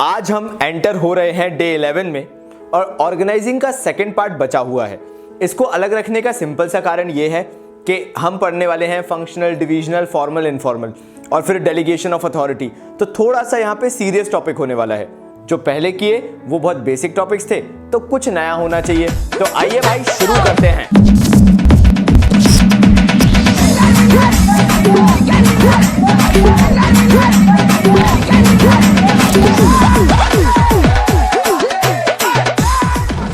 आज हम एंटर हो रहे हैं डे 11 में और ऑर्गेनाइजिंग का सेकंड पार्ट बचा हुआ है। इसको अलग रखने का सिंपल सा कारण यह है कि हम पढ़ने वाले हैं फंक्शनल, डिविजनल, फॉर्मल, इनफॉर्मल और फिर डेलीगेशन ऑफ अथॉरिटी। तो थोड़ा सा यहाँ पे सीरियस टॉपिक होने वाला है। जो पहले किए वो बहुत बेसिक टॉपिक्स थे, तो कुछ नया होना चाहिए। तो आइए भाई शुरू करते हैं।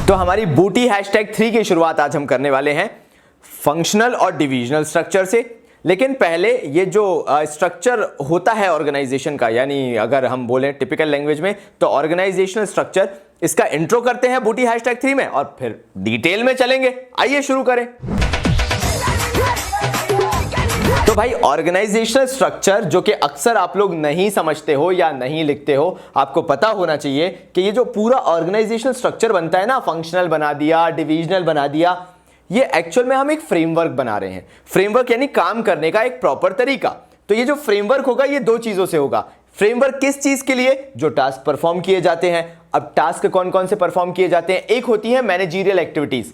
तो हमारी बूटी #3 की शुरुआत आज हम करने वाले हैं फंक्शनल और डिविजनल स्ट्रक्चर से। लेकिन पहले ये जो स्ट्रक्चर होता है ऑर्गेनाइजेशन का, यानी अगर हम बोलें टिपिकल लैंग्वेज में तो ऑर्गेनाइजेशनल स्ट्रक्चर, इसका इंट्रो करते हैं बूटी #3 में और फिर डिटेल में चलेंगे। आइए शुरू करें। तो भाई ऑर्गेनाइजेशनल स्ट्रक्चर जो कि अक्सर आप लोग नहीं समझते हो या नहीं लिखते हो, आपको पता होना चाहिए कि ये जो पूरा ऑर्गेनाइजेशनल स्ट्रक्चर बनता है ना, फंक्शनल बना दिया, डिविजनल बना दिया, ये एक्चुअल में हम एक फ्रेमवर्क बना रहे हैं। फ्रेमवर्क यानी काम करने का एक प्रॉपर तरीका। तो ये जो फ्रेमवर्क होगा ये दो चीजों से होगा। फ्रेमवर्क किस चीज के लिए? जो टास्क परफॉर्म किए जाते हैं। अब टास्क कौन कौन से परफॉर्म किए जाते हैं? एक होती है मैनेजरियल एक्टिविटीज।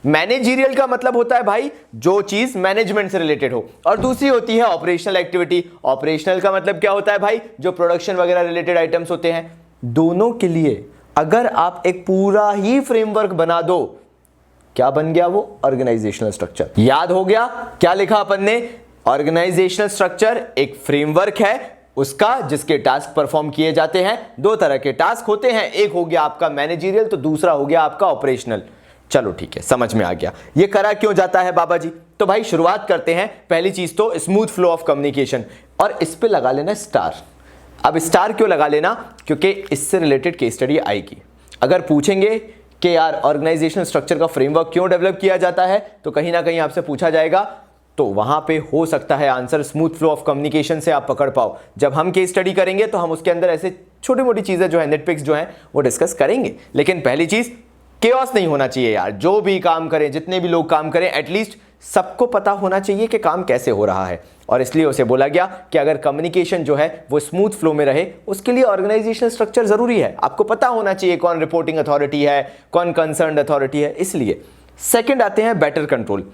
मैनेजरियल का मतलब होता है भाई जो चीज मैनेजमेंट से रिलेटेड हो, और दूसरी होती है ऑपरेशनल एक्टिविटी। ऑपरेशनल का मतलब क्या होता है भाई? जो प्रोडक्शन वगैरह रिलेटेड आइटम्स होते हैं। दोनों के लिए अगर आप एक पूरा ही फ्रेमवर्क बना दो, क्या बन गया वो? Organisational structure. याद हो गया क्या लिखा अपन ने? ऑर्गेनाइजेशनल स्ट्रक्चर एक फ्रेमवर्क है उसका, जिसके टास्क परफॉर्म किए जाते हैं। दो तरह के टास्क होते हैं, एक हो गया आपका मैनेजरियल, तो दूसरा हो गया आपका ऑपरेशनल। चलो ठीक है, समझ में आ गया ये करा क्यों जाता है बाबा जी। तो भाई शुरुआत करते हैं। पहली चीज तो स्मूथ फ्लो ऑफ कम्युनिकेशन, और इस पे लगा लेना स्टार। अब स्टार क्यों लगा लेना? क्योंकि इससे रिलेटेड केस स्टडी आएगी। अगर पूछेंगे कि यार ऑर्गेनाइजेशनल स्ट्रक्चर का फ्रेमवर्क क्यों डेवलप किया जाता है, तो कहीं ना कहीं आपसे पूछा जाएगा, तो वहां पे हो सकता है answer smooth flow of communication से आप पकड़ पाओ। जब हम केस स्टडी करेंगे तो हम उसके अंदर ऐसे छोटी मोटी चीजें जो है, नेटपिक्स जो है, वो डिस्कस करेंगे। लेकिन पहली चीज, केओस नहीं होना चाहिए यार। जो भी काम करें, जितने भी लोग काम करें, एटलीस्ट सबको पता होना चाहिए कि काम कैसे हो रहा है। और इसलिए उसे बोला गया कि अगर कम्युनिकेशन जो है वो स्मूथ फ्लो में रहे, उसके लिए ऑर्गेनाइजेशनल स्ट्रक्चर जरूरी है। आपको पता होना चाहिए कौन रिपोर्टिंग अथॉरिटी है, कौन कंसर्न्ड अथॉरिटी है। इसलिए सेकंड आते हैं बेटर कंट्रोल।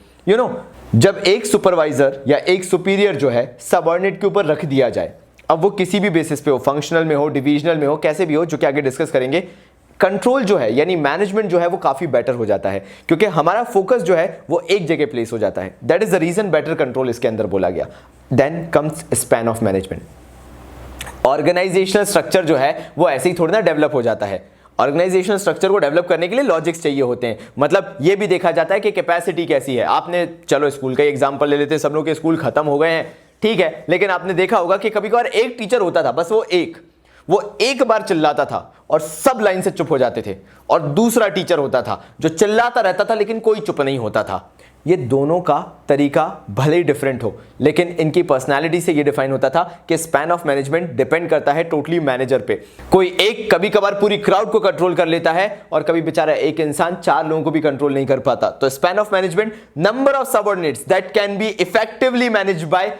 जब एक सुपरवाइजर या एक सुपीरियर जो है सबऑर्डिनेट के ऊपर रख दिया जाए, अब वो किसी भी बेसिस पे हो, फंक्शनल में हो, डिविजनल में हो, कैसे भी हो, जो कि आगे डिस्कस करेंगे, कंट्रोल जो है यानी मैनेजमेंट जो है वो काफी बेटर हो जाता है, क्योंकि हमारा फोकस जो है वो एक जगह प्लेस हो जाता है। That is the reason better control इसके अंदर बोला गया। Then comes span of management. Organisational structure जो है वो ऐसे ही थोड़ी ना डेवलप हो जाता है। ऑर्गेनाइजेशनल स्ट्रक्चर को डेवलप करने के लिए लॉजिक्स चाहिए होते हैं। मतलब ये भी देखा जाता है कि कैपेसिटी कैसी है। आपने, चलो स्कूल का एग्जांपल ले लेते हैं, सब लोग के स्कूल खत्म हो गए हैं, ठीक है, लेकिन आपने देखा होगा कि कभी कभार एक टीचर होता था, बस वो एक बार चिल्लाता था और सब लाइन से चुप हो जाते थे, और दूसरा टीचर होता था जो चिल्लाता रहता था लेकिन कोई चुप नहीं होता था। ये दोनों का तरीका भले ही डिफरेंट हो, लेकिन इनकी पर्सनालिटी से ये डिफाइन होता था कि स्पैन ऑफ मैनेजमेंट डिपेंड करता है टोटली मैनेजर पे। कोई एक कभी कभार पूरी क्राउड को कंट्रोल कर लेता है, और कभी बेचारा एक इंसान 4 लोगों को भी कंट्रोल नहीं कर पाता। तो span of management, number of subordinates that can be effectively managed by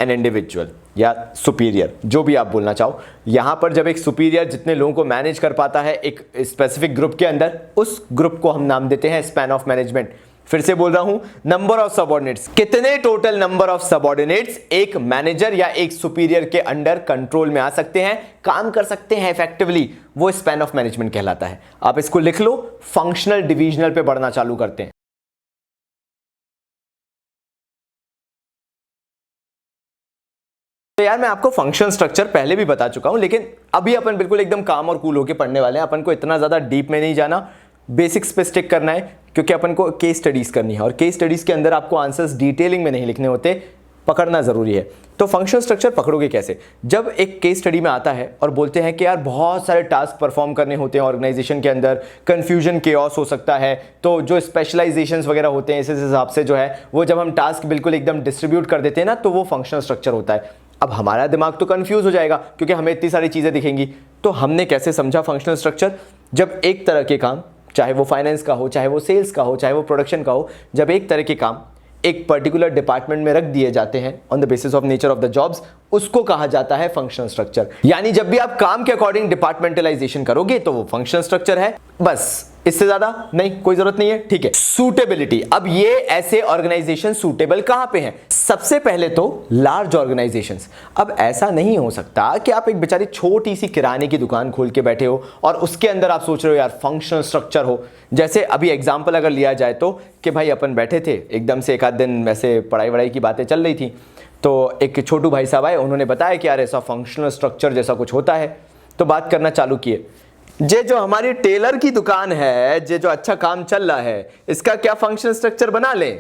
an individual या सुपीरियर, जो भी आप बोलना चाहो। यहां पर जब एक सुपीरियर जितने लोगों को मैनेज कर पाता है एक स्पेसिफिक ग्रुप के अंदर, उस ग्रुप को हम नाम देते हैं स्पैन ऑफ मैनेजमेंट। फिर से बोल रहा हूं, नंबर ऑफ सबऑर्डिनेट्स, कितने टोटल नंबर ऑफ सबऑर्डिनेट्स एक मैनेजर या एक सुपीरियर के अंडर कंट्रोल में आ सकते हैं, काम कर सकते हैं इफेक्टिवली, वो स्पैन ऑफ मैनेजमेंट कहलाता है। आप इसको लिख लो। फंक्शनल डिविजनल पे बढ़ना चालू करते हैं। तो यार मैं आपको फंक्शन स्ट्रक्चर पहले भी बता चुका हूं, लेकिन अभी अपन बिल्कुल एकदम काम और कूल होके पढ़ने वाले हैं। अपन को इतना ज्यादा डीप में नहीं जाना, बेसिक्स पे स्टिक करना है, क्योंकि अपन को केस स्टडीज करनी है, और केस स्टडीज के अंदर आपको आंसर्स डिटेलिंग में नहीं लिखने होते, पकड़ना जरूरी है। तो फंक्शनल स्ट्रक्चर पकड़ोगे कैसे? जब एक केस स्टडी में आता है और बोलते हैं कि यार बहुत सारे टास्क परफॉर्म करने होते हैं ऑर्गेनाइजेशन के अंदर, कंफ्यूजन, केओस हो सकता है, तो जो स्पेशलाइजेशंस वगैरह होते हैं इस हिसाब से जो है वो जब हम टास्क बिल्कुल एकदम डिस्ट्रीब्यूट कर देते हैं ना, तो वो फंक्शनल स्ट्रक्चर होता है। अब हमारा दिमाग तो कंफ्यूज हो जाएगा क्योंकि हमें इतनी सारी चीजें दिखेंगी। तो हमने कैसे समझा फंक्शनल स्ट्रक्चर? जब एक तरह के काम, चाहे वो फाइनेंस का हो, चाहे वो सेल्स का हो, चाहे वो प्रोडक्शन का हो, जब एक तरह के काम एक पर्टिकुलर डिपार्टमेंट में रख दिए जाते हैं on the basis of nature of the jobs, उसको कहा जाता है फंक्शनल स्ट्रक्चर। यानी जब भी आप काम के अकॉर्डिंग डिपार्टमेंटलाइजेशन करोगे तो वो फंक्शनल स्ट्रक्चर है, बस इससे ज्यादा नहीं, कोई जरूरत नहीं है, ठीक है। सूटेबिलिटी, अब ये ऐसे ऑर्गेनाइजेशन सूटेबल कहां पे हैं? सबसे पहले तो लार्ज ऑर्गेनाइजेशंस। अब ऐसा नहीं हो सकता कि आप एक बेचारी छोटी सी किराने की दुकान खोल के बैठे हो और उसके अंदर आप सोच रहे हो यार फंक्शनल स्ट्रक्चर हो। जैसे अभी एग्जांपल अगर लिया जाए तो कि भाई अपन बैठे थे एकदम से, एक आध दिन वैसे पढ़ाई वढ़ाई की बातें चल रही थी, तो एक छोटू भाई साहब आए, उन्होंने बताया कि यार ऐसा फंक्शनल स्ट्रक्चर जैसा कुछ होता है, तो बात करना चालू किए। जे जो हमारी टेलर की दुकान है, जे जो अच्छा काम चल रहा है, इसका क्या फंक्शनल स्ट्रक्चर बना ले?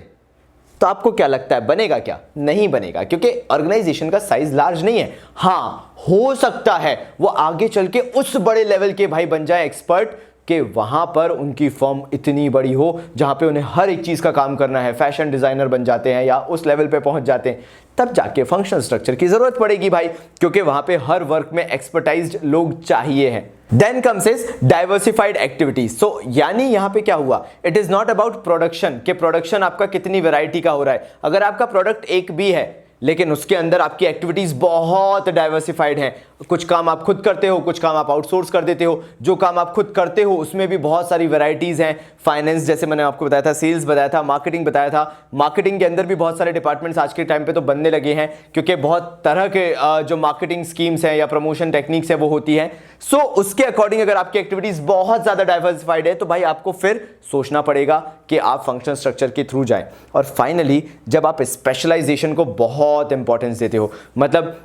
तो आपको क्या लगता है बनेगा क्या? नहीं बनेगा, क्योंकि ऑर्गेनाइजेशन का साइज लार्ज नहीं है। हाँ, हो सकता है वो आगे चल के उस बड़े लेवल के भाई बन जाए एक्सपर्ट कि वहां पर उनकी फर्म इतनी बड़ी हो जहां पे उन्हें हर एक चीज का काम करना है, फैशन डिजाइनर बन जाते हैं या उस लेवल पे पहुंच जाते हैं, तब जाके फंक्शनल स्ट्रक्चर की जरूरत पड़ेगी भाई, क्योंकि वहां पे हर वर्क में एक्सपर्टाइज्ड लोग चाहिए हैं। Then comes is diversified activities. So यानी यहां पे क्या हुआ, it is not about production, कि प्रोडक्शन आपका कितनी वैरायटी का हो रहा है। अगर आपका प्रोडक्ट एक भी है लेकिन उसके अंदर आपकी एक्टिविटीज बहुत डाइवर्सिफाइड हैं, कुछ काम आप खुद करते हो, कुछ काम आप आउटसोर्स कर देते हो, जो काम आप खुद करते हो उसमें भी बहुत सारी वैरायटीज हैं। फाइनेंस जैसे मैंने आपको बताया था, सेल्स बताया था, मार्केटिंग बताया था। मार्केटिंग के अंदर भी बहुत सारे डिपार्टमेंट्स आज के टाइम पे तो बनने लगे हैं, क्योंकि बहुत तरह के जो मार्केटिंग स्कीम्स हैं या प्रमोशन टेक्निक्स है वो होती है। सो उसके अकॉर्डिंग अगर आपकी एक्टिविटीज बहुत ज्यादा डाइवर्सिफाइड है तो भाई आपको फिर सोचना पड़ेगा कि आप फंक्शनल स्ट्रक्चर के थ्रू जाएं। और फाइनली जब आप स्पेशलाइजेशन को बहुत इंपॉर्टेंस देते हो, मतलब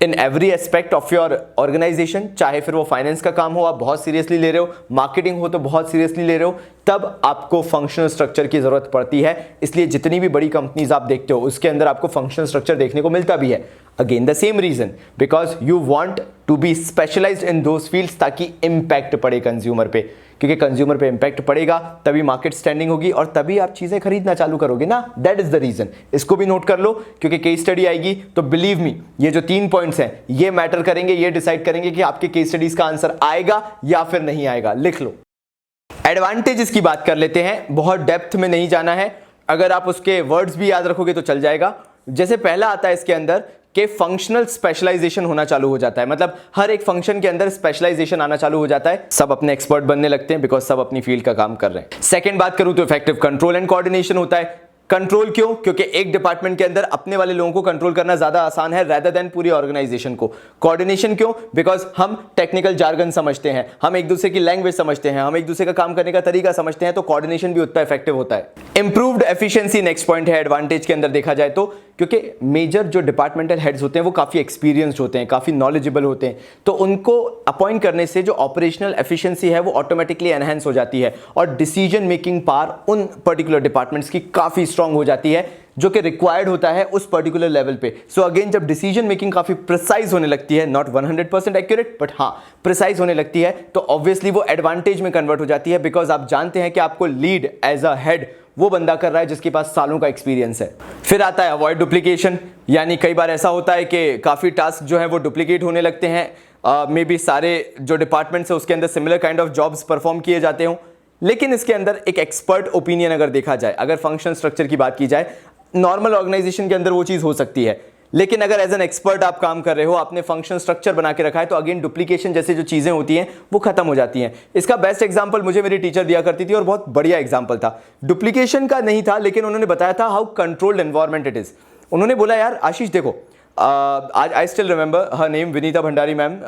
in every aspect of your organisation, चाहे फिर वो फाइनेंस का काम हो आप बहुत सीरियसली ले रहे हो, मार्केटिंग हो तो बहुत सीरियसली ले रहे हो, तब आपको फंक्शनल स्ट्रक्चर की जरूरत पड़ती है। इसलिए जितनी भी बड़ी कंपनीज आप देखते हो उसके अंदर आपको फंक्शनल स्ट्रक्चर देखने को मिलता भी है। Again the same reason, because you want to be specialised in those fields, ताकि इंपैक्ट पड़े कंज्यूमर पे, क्योंकि कंज्यूमर पे इंपैक्ट पड़ेगा तभी मार्केट स्टैंडिंग होगी और तभी आप चीजें खरीदना चालू करोगे ना। That is the reason. इसको भी नोट कर लो, क्योंकि केस स्टडी आएगी तो बिलीव मी ये जो 3 पॉइंट्स हैं ये मैटर करेंगे, ये डिसाइड करेंगे कि आपके केस स्टडीज का आंसर आएगा या फिर नहीं आएगा। लिख लो। एडवांटेजेस की बात कर लेते हैं, बहुत डेप्थ में नहीं जाना है, अगर आप उसके वर्ड्स भी याद रखोगे तो चल जाएगा। जैसे पहला आता है इसके अंदर कि फंक्शनल स्पेशलाइजेशन होना चालू हो जाता है, मतलब हर एक फंक्शन के अंदर स्पेशलाइजेशन आना चालू हो जाता है, सब अपने एक्सपर्ट बनने लगते हैं बिकॉज सब अपनी फील्ड का काम कर रहे हैं। सेकंड बात करूं तो इफेक्टिव कंट्रोल एंड कोऑर्डिनेशन होता है। कंट्रोल क्यों? क्योंकि एक डिपार्टमेंट के अंदर अपने वाले लोगों को कंट्रोल करना ज्यादा आसान है रेदर देन पूरी ऑर्गेनाइजेशन को। कोऑर्डिनेशन क्यों? बिकॉज हम टेक्निकल जार्गन समझते हैं, हम एक दूसरे की लैंग्वेज समझते हैं, हम एक दूसरे का काम करने का तरीका समझते हैं, तो कोऑर्डिनेशन भी उतना इफेक्टिव होता है। इंप्रूव्ड एफिशिएंसी नेक्स्ट पॉइंट है एडवांटेज के अंदर देखा जाए तो, क्योंकि मेजर जो डिपार्टमेंटल हेड्स होते हैं वो काफी एक्सपीरियंस्ड होते हैं, काफी नॉलेजेबल होते हैं, तो उनको अपॉइंट करने से जो ऑपरेशनल एफिशिएंसी है वो ऑटोमेटिकली एनहांस हो जाती है और डिसीजन मेकिंग पावर उन पर्टिकुलर डिपार्टमेंट्स की काफी स्ट्रांग हो जाती है जो कि रिक्वायर्ड होता है उस पर्टिकुलर लेवल पे। सो अगेन जब डिसीजन मेकिंग काफी प्रिसाइज होने लगती है, नॉट 100% एक्यूरेट बट हाँ प्रिसाइज होने लगती है, तो ऑब्वियसली वो एडवांटेज में कन्वर्ट हो जाती है, बिकॉज आप जानते हैं कि आपको लीड एज अ हेड वो बंदा कर रहा है जिसके पास सालों का एक्सपीरियंस है। फिर आता है अवॉइड डुप्लीकेशन, यानी कई बार ऐसा होता है कि काफी टास्क जो है वो डुप्लीकेट होने लगते हैं, मे बी सारे जो डिपार्टमेंट्स है उसके अंदर similar kind of jobs perform किए जाते हो, लेकिन इसके अंदर एक एक्सपर्ट ओपिनियन अगर देखा जाए, अगर फंक्शन स्ट्रक्चर की बात की जाए, नॉर्मल ऑर्गेनाइजेशन के अंदर वो चीज हो सकती है, लेकिन अगर एज एन एक्सपर्ट आप काम कर रहे हो, आपने फंक्शन स्ट्रक्चर बना के रखा है, तो अगेन डुप्लीकेशन जैसी जो चीजें होती हैं वो खत्म हो जाती हैं। इसका बेस्ट एग्जांपल मुझे मेरी टीचर दिया करती थी और बहुत बढ़िया एग्जांपल था, डुप्लीकेशन का नहीं था लेकिन उन्होंने बताया था how controlled environment it is. उन्होंने बोला यार आशीष देखो, I still remember her name, Vinita Bhandari ma'am,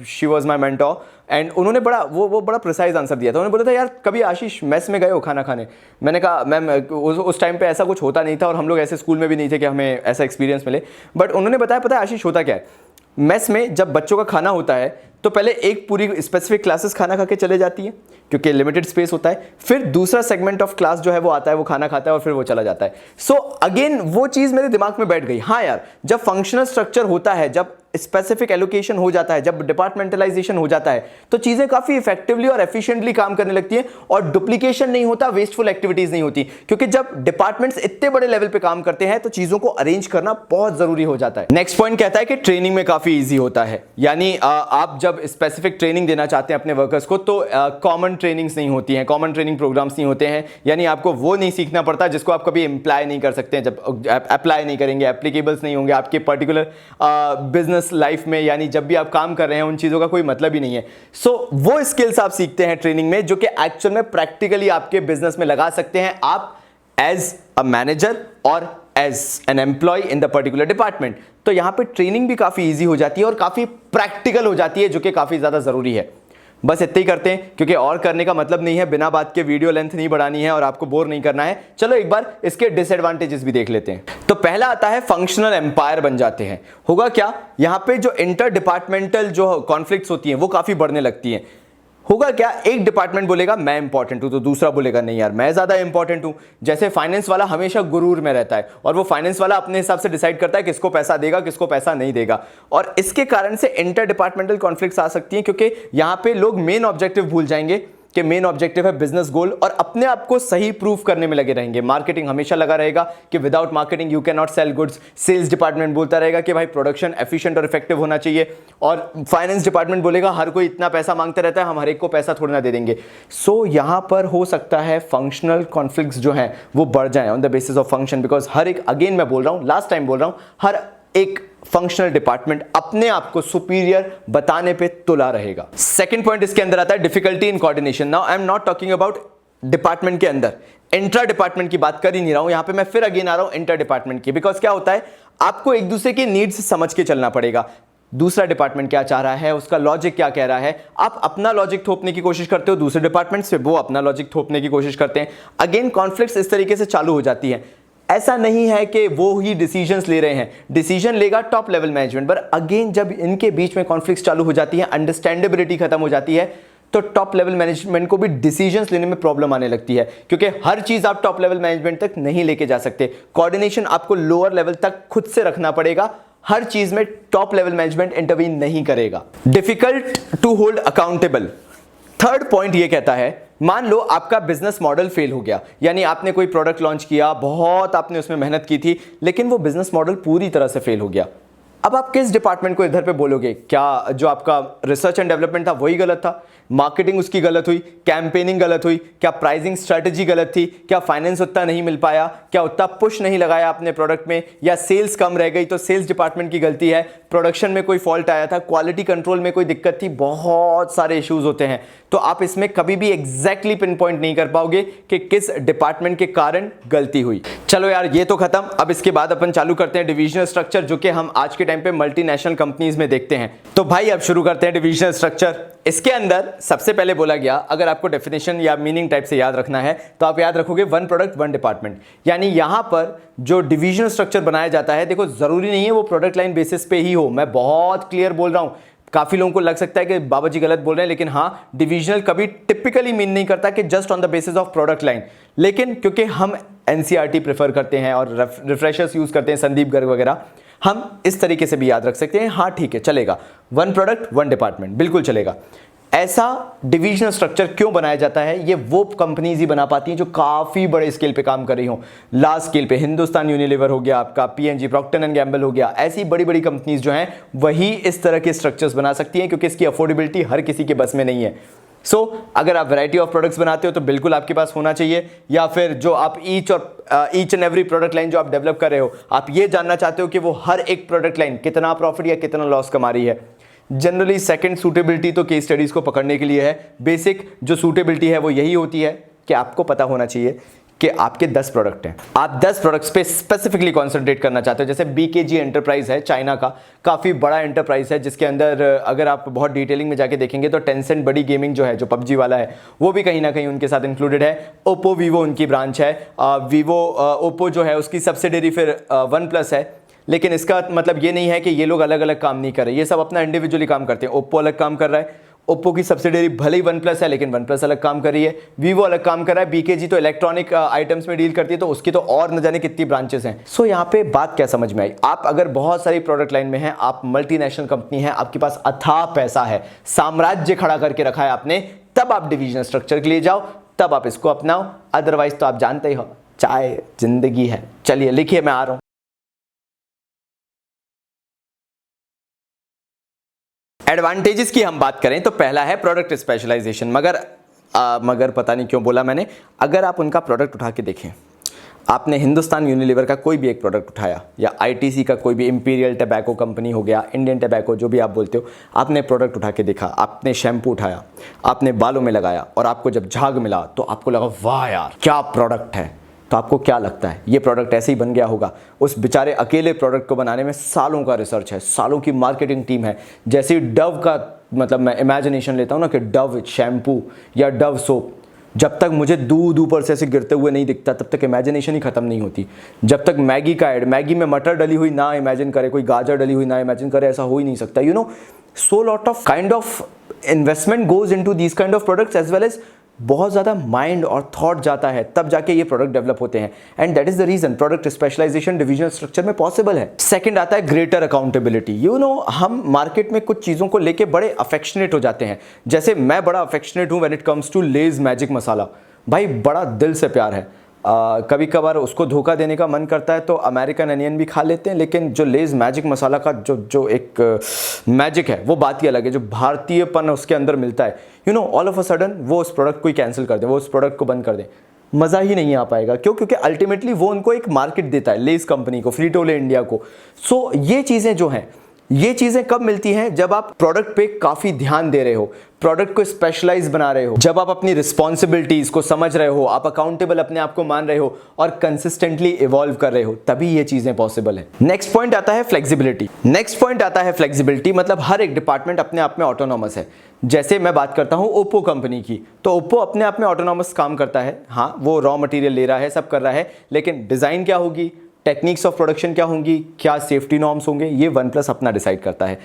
she was my mentor, and उन्होंने वो बड़ा प्रिसाइज आंसर दिया था। उन्होंने बोला था यार कभी आशीष मेस में गए हो खाना खाने? मैंने कहा मैम उस टाइम पे ऐसा कुछ होता नहीं था और हम लोग ऐसे स्कूल में भी नहीं थे कि हमें ऐसा एक्सपीरियंस मिले, बट उन्होंने बताया पता है आशीष होता क्या है, मेस में जब बच्चों का खाना होता है तो पहले एक पूरी स्पेसिफिक क्लासेस खाना खा के चले जाती है क्योंकि लिमिटेड स्पेस होता है, फिर दूसरा सेगमेंट ऑफ क्लास जो है वो आता है, वो खाना खाता है और फिर वो चला जाता है। सो अगेन वो चीज़ मेरे दिमाग में बैठ गई, हाँ यार जब फंक्शनल स्ट्रक्चर होता है, जब स्पेसिफिक एलोकेशन हो जाता है, जब डिपार्टमेंटलाइजेशन हो जाता है, तो चीजें काफी इफेक्टिवली और एफिशिएंटली काम करने लगती है और डुप्लीकेशन नहीं होता, वेस्टफुल एक्टिविटीज नहीं होती। क्योंकि जब डिपार्टमेंट्स इतने बड़े लेवल पे काम करते हैं तो चीजों को अरेंज करना बहुत जरूरी हो जाता है। नेक्स्ट पॉइंट कहता है कि ट्रेनिंग में काफी ईजी होता है, यानी आप जब स्पेसिफिक ट्रेनिंग देना चाहते हैं अपने वर्कर्स को तो कॉमन ट्रेनिंग्स नहीं होती हैं, कॉमन ट्रेनिंग प्रोग्राम्स नहीं होते हैं, यानी आपको वो नहीं सीखना पड़ता जिसको आप कभी अप्लाई नहीं कर सकते हैं, जब अप्लाई नहीं करेंगे, एप्लीकेबल्स नहीं होंगे आपके पर्टिकुलर बिजनेस लाइफ में, यानी जब भी आप काम कर रहे हैं उन चीज़ों का कोई मतलब ही नहीं है। सो वो स्किल्स आप सीखते हैं ट्रेनिंग में जो कि एक्चुअल में प्रैक्टिकली आपके बिजनेस में लगा सकते हैं आप एज अ मैनेजर और as an employee in the particular department. तो यहां पे ट्रेनिंग भी काफी इजी हो जाती है और काफी प्रैक्टिकल हो जाती है, जो कि काफी ज्यादा जरूरी है। बस इतना ही करते हैं क्योंकि और करने का मतलब नहीं है, बिना बात के वीडियो लेंथ नहीं बढ़ानी है और आपको बोर नहीं करना है। चलो एक बार इसके डिसएडवांटेजेस भी देख लेते हैं। तो पहला आता है फंक्शनल एम्पायर बन जाते हैं। होगा क्या, यहां पे जो इंटर डिपार्टमेंटल जो कॉन्फ्लिक्ट्स होती हैं वो काफी बढ़ने लगती हैं। होगा क्या, एक डिपार्टमेंट बोलेगा मैं इंपॉर्टेंट हूं तो दूसरा बोलेगा नहीं यार मैं ज्यादा इंपॉर्टेंट हूं। जैसे फाइनेंस वाला हमेशा गुरूर में रहता है और वो फाइनेंस वाला अपने हिसाब से डिसाइड करता है किसको पैसा देगा किसको पैसा नहीं देगा, और इसके कारण से इंटर डिपार्टमेंटल कॉन्फ्लिक्ट्स आ सकती हैं क्योंकि यहां पे लोग मेन ऑब्जेक्टिव भूल जाएंगे कि मेन ऑब्जेक्टिव है बिजनेस गोल और अपने आप को सही प्रूफ करने में लगे रहेंगे। मार्केटिंग हमेशा लगा रहेगा कि without marketing you can not sell goods, sales department बोलता रहेगा कि भाई प्रोडक्शन एफिशिएंट और इफेक्टिव होना चाहिए, और फाइनेंस डिपार्टमेंट बोलेगा हर कोई इतना पैसा मांगता रहता है हम हर एक को पैसा थोड़ी ना दे देंगे। सो यहां पर हो सकता है फंक्शनल कॉन्फ्लिक्ट्स जो हैं वो बढ़ जाएं on the basis of function, because हर एक, अगेन मैं बोल रहा हूं, लास्ट टाइम बोल रहा हूं, हर एक फंक्शनल डिपार्टमेंट अपने आप को सुपीरियर बताने पे तुला रहेगा। सेकंड पॉइंट इसके अंदर आता है difficulty in coordination. Now I am not talking about department के अंदर, इंट्रा डिपार्टमेंट की बात कर ही नहीं रहा हूं, यहां पे मैं फिर अगेन आ रहा हूं इंटर डिपार्टमेंट की, बिकॉज क्या होता है आपको एक दूसरे की नीड्स समझ के चलना पड़ेगा। दूसरा डिपार्टमेंट क्या चाह रहा है, उसका लॉजिक क्या कह रहा है, आप अपना लॉजिक थोपने की कोशिश करते हो दूसरे डिपार्टमेंट से, वो अपना लॉजिक थोपने की कोशिश करते हैं। अगेन कॉन्फ्लिक्ट्स इस तरीके से चालू हो जाती है। ऐसा नहीं है कि वो ही डिसीजंस ले रहे हैं, डिसीजन लेगा टॉप लेवल मैनेजमेंट, पर अगेन जब इनके बीच में कॉन्फ्लिक्ट्स चालू हो जाती है, अंडरस्टैंडेबिलिटी खत्म हो जाती है, तो टॉप लेवल मैनेजमेंट को भी डिसीजंस लेने में प्रॉब्लम आने लगती है, क्योंकि हर चीज आप टॉप लेवल मैनेजमेंट तक नहीं लेके जा सकते। कोऑर्डिनेशन आपको लोअर लेवल तक खुद से रखना पड़ेगा, हर चीज में टॉप लेवल मैनेजमेंट इंटरवीन नहीं करेगा। Difficult to hold accountable. Third point ये कहता है, मान लो आपका बिजनेस मॉडल फेल हो गया, यानी आपने कोई प्रोडक्ट लॉन्च किया, बहुत आपने उसमें मेहनत की थी, लेकिन वो बिजनेस मॉडल पूरी तरह से फेल हो गया। अब आप किस डिपार्टमेंट को इधर पे बोलोगे? क्या जो आपका रिसर्च एंड डेवलपमेंट था वही गलत था, मार्केटिंग उसकी गलत हुई, कैंपेनिंग गलत हुई, क्या प्राइसिंग स्ट्रेटजी गलत थी, क्या फाइनेंस उतना नहीं मिल पाया, क्या उतना पुश नहीं लगाया अपने प्रोडक्ट में, या सेल्स कम रह गई तो सेल्स डिपार्टमेंट की गलती है, प्रोडक्शन में कोई फॉल्ट आया था, क्वालिटी कंट्रोल में कोई दिक्कत थी, बहुत सारे इश्यूज होते हैं। तो आप इसमें कभी भी एग्जैक्टली पिन पॉइंट नहीं कर पाओगे कि किस डिपार्टमेंट के कारण गलती हुई। चलो यार ये तो खत्म, अब इसके बाद अपन चालू करते हैं डिविजनल स्ट्रक्चर, जो कि हम आज के टाइम पे मल्टीनेशनल कंपनीज में देखते हैं। तो भाई अब शुरू करते हैं डिविजनल स्ट्रक्चर। इसके अंदर सबसे पहले बोला गया, अगर आपको डेफिनेशन या मीनिंग टाइप से याद रखना है तो आप याद रखोगे वन प्रोडक्ट वन डिपार्टमेंट, यानी यहां पर जो डिविजनल स्ट्रक्चर बनाया जाता है, देखो जरूरी नहीं है वो प्रोडक्ट लाइन बेसिस पे ही हो, मैं बहुत क्लियर बोल रहा हूं। काफी लोगों को लग सकता है कि बाबा जी गलत बोल रहे हैं, लेकिन हाँ, डिविजनल कभी टिपिकली मीन नहीं करता कि just on the basis of product line, लेकिन क्योंकि हम एनसीईआरटी प्रेफर करते हैं और रिफ्रेशर्स यूज करते हैं, संदीप गर्ग वगैरह, हम इस तरीके से भी याद रख सकते हैं। हाँ ठीक है, चलेगा, वन प्रोडक्ट वन डिपार्टमेंट बिल्कुल चलेगा। ऐसा डिविजनल स्ट्रक्चर क्यों बनाया जाता है? ये वो कंपनीज ही बना पाती हैं जो काफी बड़े स्केल पे काम कर रही हो, लार्ज स्केल पे, हिंदुस्तान यूनिलीवर हो गया, आपका पीएनजी, प्रॉक्टर एंड गैम्बल हो गया, ऐसी बड़ी बड़ी कंपनीज जो हैं वही इस तरह के स्ट्रक्चर्स बना सकती हैं, क्योंकि इसकी अफोर्डेबिलिटी हर किसी के बस में नहीं है। अगर आप वैरायटी ऑफ प्रोडक्ट्स बनाते हो तो बिल्कुल आपके पास होना चाहिए, या फिर जो आप each and every product line जो आप डेवलप कर रहे हो, आप ये जानना चाहते हो कि वो हर एक प्रोडक्ट लाइन कितना प्रॉफिट या कितना लॉस कमा रही है। जनरली सेकंड सूटेबिलिटी तो केस स्टडीज को पकड़ने के लिए है, बेसिक जो सूटेबिलिटी है वो यही होती है कि आपको पता होना चाहिए कि आपके 10 प्रोडक्ट हैं, आप 10 प्रोडक्ट्स पे स्पेसिफिकली कॉन्सेंट्रेट करना चाहते हो। जैसे बीकेजी एंटरप्राइज है, चाइना का काफ़ी बड़ा एंटरप्राइज है, जिसके अंदर अगर आप बहुत डिटेलिंग में जाके देखेंगे तो टेंसेंट बड़ी गेमिंग जो है, जो पबजी वाला है, वो भी कहीं ना कहीं उनके साथ इंक्लूडेड है। ओप्पो वीवो उनकी ब्रांच है, वीवो ओप्पो जो है उसकी सब्सिडरी फिर वन प्लस है, लेकिन इसका मतलब ये नहीं है कि ये लोग अलग अलग काम नहीं कर रहे, ये सब अपना इंडिविजुअली काम करते हैं। ओप्पो अलग काम कर रहा है, ओप्पो की सब्सिडियरी भले ही वन प्लस है, लेकिन वन प्लस अलग काम कर रही है, वीवो अलग काम कर रहा है, बीकेजी तो इलेक्ट्रॉनिक आइटम्स में डील करती है, तो उसकी तो और न जाने कितनी ब्रांचेस हैं। सो यहाँ पे बात क्या समझ में आई, आप अगर बहुत सारी प्रोडक्ट लाइन में हैं, आप मल्टीनेशनल कंपनी है, आपके पास अथाह पैसा है, साम्राज्य खड़ा करके रखा है आपने, तब आप डिविजनल स्ट्रक्चर के लिए जाओ, तब आप इसको अपनाओ। अदरवाइज तो आप जानते ही हो, चाहे जिंदगी है। चलिए लिखिए, मैं आ रहा हूं। एडवांटेजेस की हम बात करें तो पहला है प्रोडक्ट स्पेशलाइजेशन। मगर पता नहीं क्यों बोला मैंने, अगर आप उनका प्रोडक्ट उठा के देखें, आपने हिंदुस्तान यूनिलीवर का कोई भी एक प्रोडक्ट उठाया, या आईटीसी का कोई भी, इंपीरियल टबैको कंपनी हो गया, इंडियन टबैको, जो भी आप बोलते हो, आपने प्रोडक्ट उठा के देखा, आपने शैम्पू उठाया, आपने बालों में लगाया, और आपको जब झाग मिला तो आपको लगा वाह यार क्या प्रोडक्ट है, तो आपको क्या लगता है ये प्रोडक्ट ऐसे ही बन गया होगा? उस बेचारे अकेले प्रोडक्ट को बनाने में सालों का रिसर्च है, सालों की मार्केटिंग टीम है। जैसे ही डव का, मतलब मैं इमेजिनेशन लेता हूँ ना कि डव शैम्पू या डव सोप, जब तक मुझे दूध ऊपर से ऐसे गिरते हुए नहीं दिखता, तब तक इमेजिनेशन ही खत्म नहीं होती। जब तक मैगी का ऐड, मैगी में मटर डली हुई ना इमेजिन करे, कोई गाजर डली हुई ना इमेजिन करे, ऐसा हो ही नहीं सकता। You know, so lot of kind of investment goes into these kind of products, as well as बहुत ज़्यादा माइंड और थॉट जाता है, तब जाके ये प्रोडक्ट डेवलप होते हैं। And that is the reason product specialisation divisional structure में पॉसिबल है। सेकंड आता है ग्रेटर अकाउंटेबिलिटी। यू नो, हम मार्केट में कुछ चीज़ों को लेके बड़े अफेक्शनेट हो जाते हैं। जैसे मैं बड़ा अफेक्शनेट हूँ when it comes to Lay's magic masala, भाई बड़ा दिल से प्यार है। कभी कभार उसको धोखा देने का मन करता है तो अमेरिकन अनियन भी खा लेते हैं, लेकिन जो लेज मैजिक मसाला का जो एक मैजिक है, वो बात ही अलग है। जो भारतीयपन उसके अंदर मिलता है, you know, all of a sudden वो उस प्रोडक्ट को ही कैंसिल कर दें, वो उस प्रोडक्ट को बंद कर दें, मज़ा ही नहीं आ पाएगा। क्यों? क्योंकि अल्टीमेटली वो उनको एक मार्केट देता है, लेज कंपनी को, फ्रीटोले इंडिया को। सो ये चीज़ें जो हैं, ये चीजें कब मिलती हैं? जब आप प्रोडक्ट पे काफी ध्यान दे रहे हो, प्रोडक्ट को स्पेशलाइज बना रहे हो, जब आप अपनी रिस्पॉन्सिबिलिटीज को समझ रहे हो, आप अकाउंटेबल अपने आप को मान रहे हो और कंसिस्टेंटली इवॉल्व कर रहे हो, तभी ये चीजें पॉसिबल है। नेक्स्ट पॉइंट आता है फ्लेक्सिबिलिटी। मतलब हर एक डिपार्टमेंट अपने आप में ऑटोनॉमस है। जैसे मैं बात करता हूं ओप्पो कंपनी की, तो ओप्पो अपने आप में ऑटोनॉमस काम करता है। हाँ, वो रॉ मटेरियल ले रहा है, सब कर रहा है, लेकिन डिजाइन क्या होगी, टेक्निक्स ऑफ प्रोडक्शन क्या होंगी, क्या सेफ्टी नॉर्म्स होंगे, ये वन प्लस अपना डिसाइड करता है।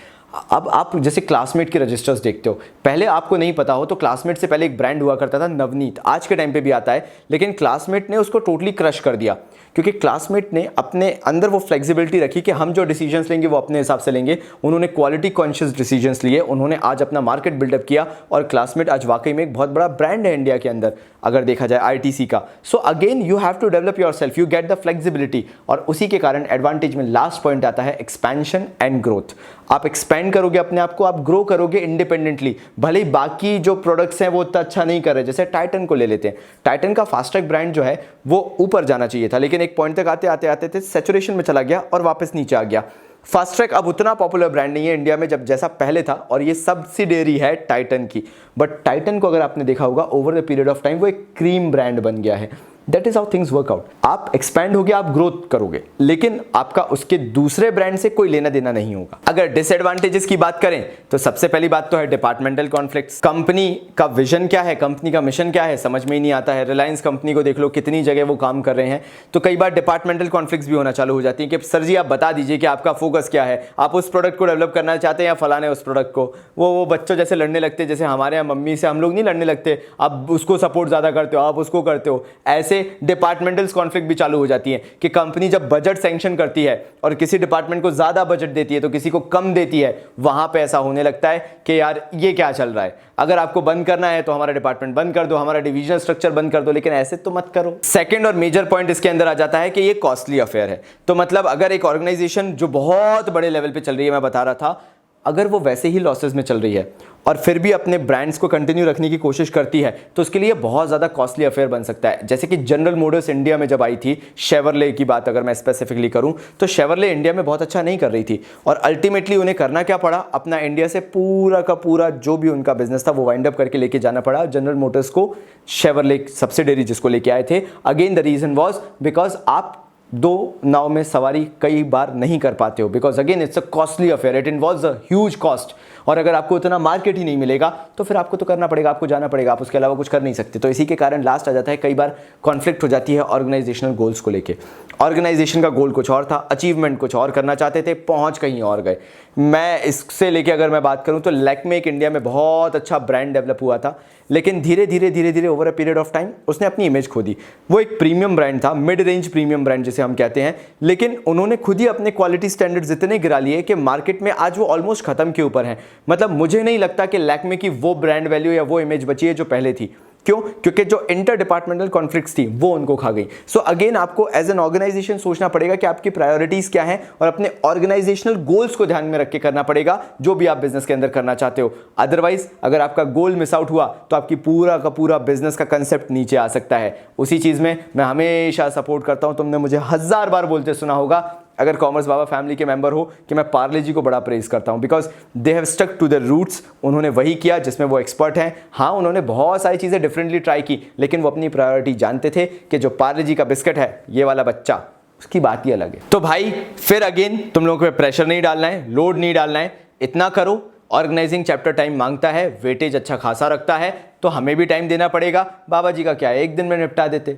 अब आप जैसे क्लासमेट के रजिस्टर्स देखते हो, पहले आपको नहीं पता हो तो क्लासमेट से पहले एक ब्रांड हुआ करता था नवनीत, आज के टाइम पे भी आता है, लेकिन क्लासमेट ने उसको टोटली क्रश कर दिया, क्योंकि क्लासमेट ने अपने अंदर वो फ्लेक्सिबिलिटी रखी कि हम जो डिसीजंस लेंगे वो अपने हिसाब से लेंगे। उन्होंने क्वालिटी कॉन्शियस डिसीजंस लिए, उन्होंने आज अपना मार्केट बिल्डअप किया, और क्लासमेट आज वाकई में एक बहुत बड़ा ब्रांड है इंडिया के अंदर, अगर देखा जाए आईटीसी का। So again you have to develop yourself, you get the flexibility, और उसी के कारण एडवांटेज में लास्ट पॉइंट आता है एक्सपेंशन एंड ग्रोथ। आप एक्सपेंड करोगे अपने आप को, आप ग्रो करोगे इंडिपेंडेंटली, भले ही बाकी जो प्रोडक्ट्स हैं वो उतना अच्छा नहीं कर रहे। जैसे टाइटन को ले लेते हैं, टाइटन का फास्ट्रैक ब्रांड जो है वो ऊपर जाना चाहिए था, लेकिन एक पॉइंट तक आते सैचुरेशन में चला गया और वापस नीचे आ गया। फास्ट्रैक अब उतना पॉपुलर ब्रांड नहीं है इंडिया में जब जैसा पहले था, और ये सब्सिडियरी है टाइटन की। बट टाइटन को अगर आपने देखा होगा over the period of time वो एक क्रीम ब्रांड बन गया है। That is how things work out. आप एक्सपैंड होगे, आप ग्रोथ करोगे, लेकिन आपका उसके दूसरे ब्रांड से कोई लेना देना नहीं होगा। अगर डिसएडवांटेजेस की बात करें तो सबसे पहली बात तो है डिपार्टमेंटल कॉन्फ्लिक्ट्स। कंपनी का विजन क्या है, कंपनी का मिशन क्या है, समझ में ही नहीं आता है। रिलायंस कंपनी को देख लो, कितनी जगह वो काम कर रहे हैं, तो कई बार डिपार्टमेंटल कॉन्फ्लिक्ट्स भी होना चालू हो जाती है कि सर जी आप बता दीजिए कि आपका फोकस क्या है, आप उस प्रोडक्ट को डेवलप करना चाहते हैं या फलाने उस प्रोडक्ट को। वो बच्चों जैसे लड़ने लगते हैं, जैसे हमारे यहाँ मम्मी से हम लोग नहीं लड़ने लगते, आप उसको सपोर्ट ज्यादा करते हो, आप उसको करते हो, ऐसे डिपार्टमेंटल कॉन्फ्लिक्ट भी चालू हो जाती है कि कंपनी जब बजट सैंक्शन करती है और किसी डिपार्टमेंट को ज्यादा बजट देती है तो किसी को कम देती है, वहां पे ऐसा होने लगता है कि यार ये क्या चल रहा है, अगर आपको बंद करना है तो हमारा डिपार्टमेंट बंद कर दो, हमारा डिविजनल स्ट्रक्चर बंद कर दो, लेकिन ऐसे तो मत करो। सेकंड और मेजर पॉइंट इसके अंदर आ जाता है कि ये कॉस्टली अफेयर है। तो मतलब अगर एक ऑर्गेनाइजेशन जो बहुत बड़े लेवल पे चल रही है, मैं बता रहा था, अगर वो वैसे ही लॉसेस में चल रही है और फिर भी अपने ब्रांड्स को कंटिन्यू रखने की कोशिश करती है, तो उसके लिए बहुत ज़्यादा कॉस्टली अफेयर बन सकता है। जैसे कि जनरल मोटर्स इंडिया में जब आई थी, शेवरले की बात अगर मैं स्पेसिफिकली करूं, तो शेवरले इंडिया में बहुत अच्छा नहीं कर रही थी, और अल्टीमेटली उन्हें करना क्या पड़ा, अपना इंडिया से पूरा का पूरा जो भी उनका बिजनेस था वो वाइंड अप करके लेके जाना पड़ा जनरल मोटर्स को, शेवरले सब्सिडियरी जिसको लेके आए थे। Again the reason was because आप दो नाव में सवारी कई बार नहीं कर पाते हो, because again it's a costly affair, it involves a huge cost. और अगर आपको इतना मार्केट ही नहीं मिलेगा तो फिर आपको तो करना पड़ेगा, आपको जाना पड़ेगा, आप उसके अलावा कुछ कर नहीं सकते। तो इसी के कारण लास्ट आ जाता है, कई बार कॉन्फ्लिक्ट हो जाती है ऑर्गेनाइजेशनल गोल्स को लेके। ऑर्गेनाइजेशन का गोल कुछ और था, अचीवमेंट कुछ और करना चाहते थे, पहुंच कहीं और गए। मैं इससे लेके अगर मैं बात करूं तो लैक्मे एक इंडिया में बहुत अच्छा ब्रांड डेवलप हुआ था, लेकिन धीरे धीरे over a period of time उसने अपनी इमेज खो दी। वो एक प्रीमियम ब्रांड था, मिड रेंज प्रीमियम ब्रांड जिसे हम कहते हैं, लेकिन उन्होंने खुद ही अपने क्वालिटी स्टैंडर्ड्स इतने गिरा लिए कि मार्केट में आज वो ऑलमोस्ट खत्म के ऊपर है। मतलब मुझे नहीं लगता कि लैक्मे की वो ब्रांड वैल्यू या वो इमेज बची है जो पहले थी। क्यों? क्योंकि जो इंटर डिपार्टमेंटल कॉन्फ्लिक्ट्स थी वो उनको खा गई। सो अगेन आपको एज एन ऑर्गेनाइजेशन सोचना पड़ेगा कि आपकी प्रायोरिटीज क्या हैं और अपने ऑर्गेनाइजेशनल गोल्स को ध्यान में रख के करना पड़ेगा जो भी आप बिजनेस के अंदर करना चाहते हो। अदरवाइज अगर आपका गोल मिस आउट हुआ तो आपकी पूरा का पूरा बिजनेस का कंसेप्ट नीचे आ सकता है। उसी चीज में मैं हमेशा सपोर्ट करता हूं, तुमने मुझे 1000 बार बोलते सुना होगा अगर कॉमर्स बाबा फैमिली के मेंबर हो कि मैं पार्ले जी को बड़ा प्रेज करता हूं, because they have stuck to their roots. उन्होंने वही किया जिसमें वो एक्सपर्ट हैं। हाँ, उन्होंने बहुत सारी चीजें डिफरेंटली ट्राई की, लेकिन वो अपनी प्रायोरिटी जानते थे कि जो पार्ले जी का बिस्किट है, ये वाला बच्चा, उसकी बात ही अलग है। तो भाई फिर अगेन तुम लोगों को प्रेशर नहीं डालना है, लोड नहीं डालना है, इतना करो। ऑर्गेनाइजिंग चैप्टर टाइम मांगता है, वेटेज अच्छा खासा रखता है, तो हमें भी टाइम देना पड़ेगा। बाबा जी का क्या है, एक दिन में निपटा देते,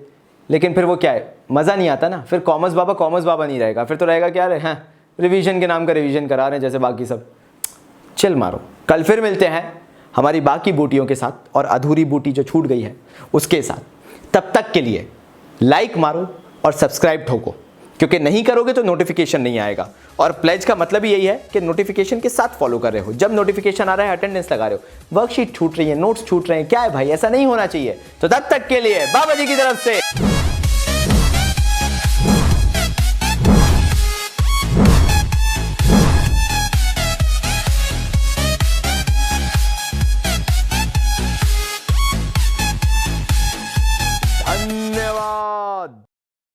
लेकिन फिर वो क्या है, मज़ा नहीं आता ना। फिर कॉमर्स बाबा नहीं रहेगा, फिर तो रहेगा क्या रे, हाँ रिवीजन के नाम का रिवीजन करा रहे हैं जैसे बाकी सब। चिल मारो। कल फिर मिलते हैं हमारी बाकी बूटियों के साथ और अधूरी बूटी जो छूट गई है उसके साथ। तब तक के लिए लाइक मारो और सब्सक्राइब ठोको, क्योंकि नहीं करोगे तो नोटिफिकेशन नहीं आएगा। और प्लेज का मतलब ही यही है कि नोटिफिकेशन के साथ फॉलो कर रहे हो। जब नोटिफिकेशन आ रहा है अटेंडेंस लगा रहे हो, वर्कशीट छूट रही है, नोट्स छूट रहे हैं, क्या है भाई, ऐसा नहीं होना चाहिए। तो तब तक के लिए बाबा जी की तरफ से धन्यवाद।